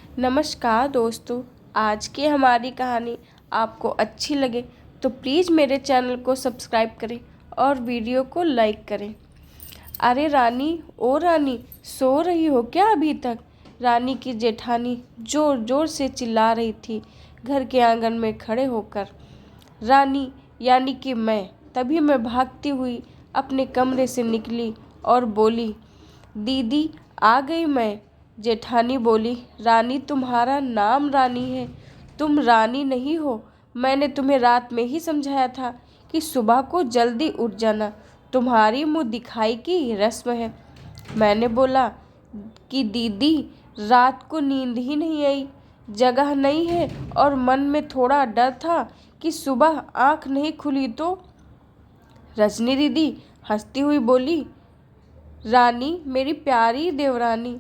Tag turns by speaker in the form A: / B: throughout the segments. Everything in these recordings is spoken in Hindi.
A: नमस्कार दोस्तों। आज की हमारी कहानी आपको अच्छी लगे तो प्लीज़ मेरे चैनल को सब्सक्राइब करें और वीडियो को लाइक करें। अरे रानी, ओ रानी, सो रही हो क्या अभी तक? रानी की जेठानी ज़ोर ज़ोर से चिल्ला रही थी घर के आंगन में खड़े होकर। रानी यानी कि तभी मैं भागती हुई अपने कमरे से निकली और बोली, दीदी आ गई मैं। जेठानी बोली, रानी तुम्हारा नाम रानी है, तुम रानी नहीं हो। मैंने तुम्हें रात में ही समझाया था कि सुबह को जल्दी उठ जाना, तुम्हारी मुँह दिखाई की रस्म है। मैंने बोला कि दीदी रात को नींद ही नहीं आई, जगह नहीं है और मन में थोड़ा डर था कि सुबह आँख नहीं खुली तो। रजनी दीदी हंसती हुई बोली, रानी मेरी प्यारी देवरानी,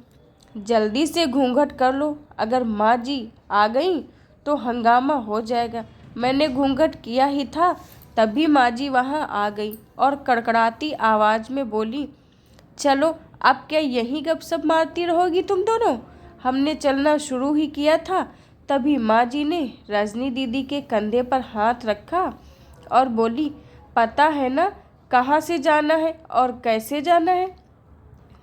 A: जल्दी से घूंघट कर लो, अगर माँ जी आ गई तो हंगामा हो जाएगा। मैंने घूंघट किया ही था तभी माँ जी वहाँ आ गई और कड़कड़ाती आवाज़ में बोली, चलो अब क्या यहीं गपशप मारती रहोगी तुम दोनों? हमने चलना शुरू ही किया था। तभी माँ जी ने रजनी दीदी के कंधे पर हाथ रखा और बोली, पता है ना कहाँ से जाना है और कैसे जाना है?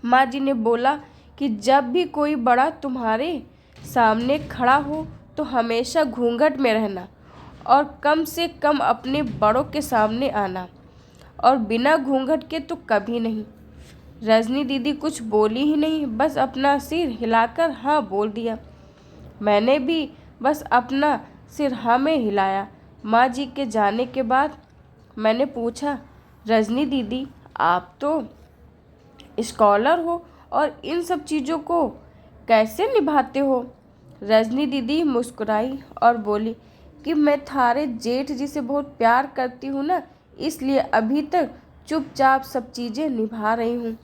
A: माँ जी ने बोला कि जब भी कोई बड़ा तुम्हारे सामने खड़ा हो तो हमेशा घूंघट में रहना और कम से कम अपने बड़ों के सामने आना, और बिना घूंघट के तो कभी नहीं। रजनी दीदी कुछ बोली ही नहीं, बस अपना सिर हिलाकर हाँ बोल दिया। मैंने भी बस अपना सिर हाँ में हिलाया। माँ जी के जाने के बाद मैंने पूछा, रजनी दीदी आप तो स्कॉलर हो और इन सब चीज़ों को कैसे निभाते हो? रजनी दीदी मुस्कुराई और बोली कि मैं थारे जेठ जी से बहुत प्यार करती हूँ ना, इसलिए अभी तक चुपचाप सब चीज़ें निभा रही हूँ।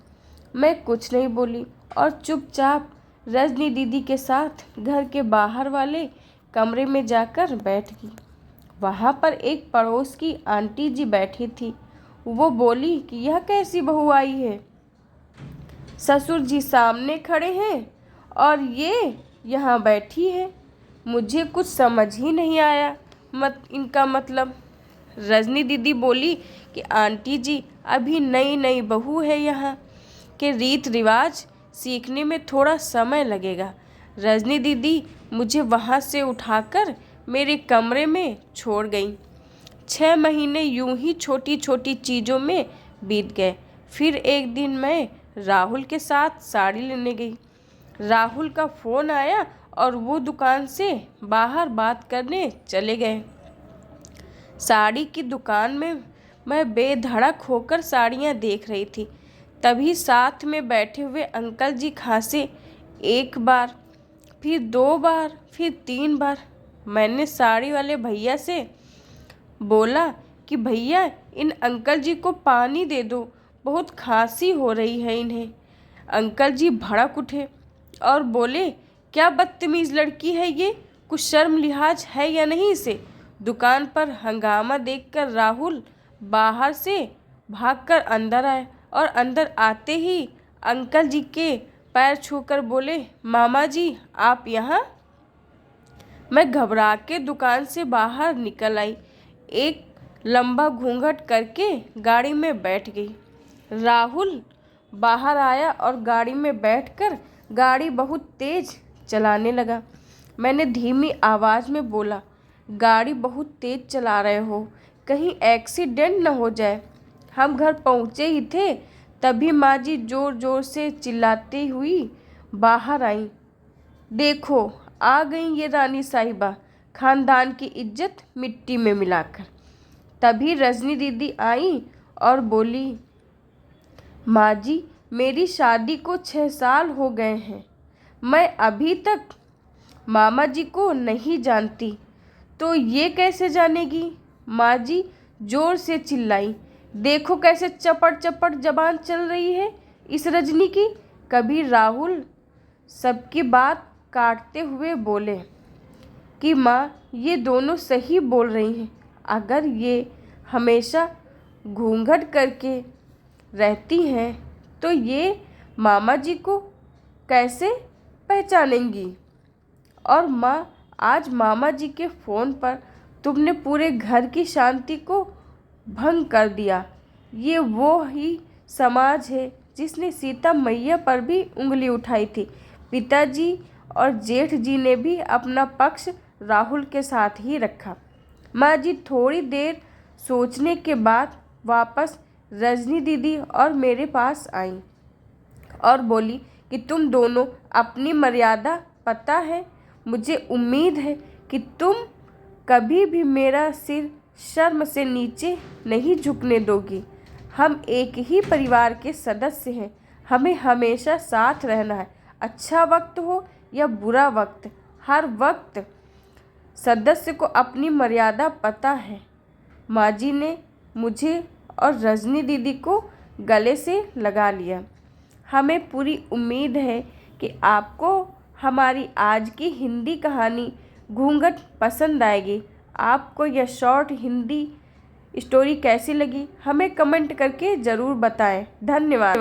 A: मैं कुछ नहीं बोली और चुपचाप रजनी दीदी के साथ घर के बाहर वाले कमरे में जाकर बैठ गई। वहाँ पर एक पड़ोस की आंटी जी बैठी थी। वो बोली कि यह कैसी बहू आई है? ससुर जी सामने खड़े हैं और ये यहाँ बैठी है। मुझे कुछ समझ ही नहीं आया इनका मतलब। रजनी दीदी बोली कि आंटी जी अभी नई नई बहू है, यहाँ के रीत रिवाज सीखने में थोड़ा समय लगेगा। रजनी दीदी मुझे वहाँ से उठाकर मेरे कमरे में छोड़ गई। 6 महीने यूं ही छोटी छोटी चीज़ों में बीत गए। फिर एक दिन मैं राहुल के साथ साड़ी लेने गई। राहुल का फ़ोन आया और वो दुकान से बाहर बात करने चले गए। साड़ी की दुकान में मैं बेधड़क होकर साड़ियाँ देख रही थी। तभी साथ में बैठे हुए अंकल जी खांसे। एक बार, फिर 2 बार, फिर 3 बार। मैंने साड़ी वाले भैया से बोला कि भैया इन अंकल जी को पानी दे दो, बहुत खांसी हो रही है इन्हें। अंकल जी भड़क उठे और बोले, क्या बदतमीज़ लड़की है ये, कुछ शर्म लिहाज है या नहीं इसे? दुकान पर हंगामा देखकर राहुल बाहर से भागकर अंदर आए और अंदर आते ही अंकल जी के पैर छूकर बोले, मामा जी आप यहाँ? मैं घबरा के दुकान से बाहर निकल आई, एक लंबा घूंघट करके गाड़ी में बैठ गई। राहुल बाहर आया और गाड़ी में बैठकर गाड़ी बहुत तेज चलाने लगा। मैंने धीमी आवाज़ में बोला, गाड़ी बहुत तेज चला रहे हो, कहीं एक्सीडेंट न हो जाए। हम घर पहुँचे ही थे तभी माँ जी ज़ोर ज़ोर से चिल्लाती हुई बाहर आई, देखो आ गई ये रानी साहिबा, खानदान की इज्जत मिट्टी में मिलाकर। तभी रजनी दीदी आई और बोली, माँ जी मेरी शादी को 6 साल हो गए हैं, मैं अभी तक मामा जी को नहीं जानती, तो ये कैसे जानेगी? माँ जी जोर से चिल्लाई, देखो कैसे चपड़ चपड़ जबान चल रही है इस रजनी की। कभी राहुल सबकी बात काटते हुए बोले कि माँ ये दोनों सही बोल रही हैं, अगर ये हमेशा घूंघट करके रहती हैं तो ये मामा जी को कैसे पहचानेंगी? और माँ, आज मामा जी के फ़ोन पर तुमने पूरे घर की शांति को भंग कर दिया। ये वो ही समाज है जिसने सीता मैया पर भी उंगली उठाई थी। पिताजी और जेठ जी ने भी अपना पक्ष राहुल के साथ ही रखा। माँ जी थोड़ी देर सोचने के बाद वापस रजनी दीदी और मेरे पास आईं और बोली कि तुम दोनों अपनी मर्यादा पता है। मुझे उम्मीद है कि तुम कभी भी मेरा सिर शर्म से नीचे नहीं झुकने दोगी। हम एक ही परिवार के सदस्य हैं, हमें हमेशा साथ रहना है। अच्छा वक्त हो या बुरा वक्त, हर वक्त सदस्य को अपनी मर्यादा पता है। माँ जी ने मुझे और रजनी दीदी को गले से लगा लिया। हमें पूरी उम्मीद है कि आपको हमारी आज की हिंदी कहानी घूंघट पसंद आएगी। आपको यह शॉर्ट हिंदी स्टोरी कैसी लगी, हमें कमेंट करके ज़रूर बताएं। धन्यवाद।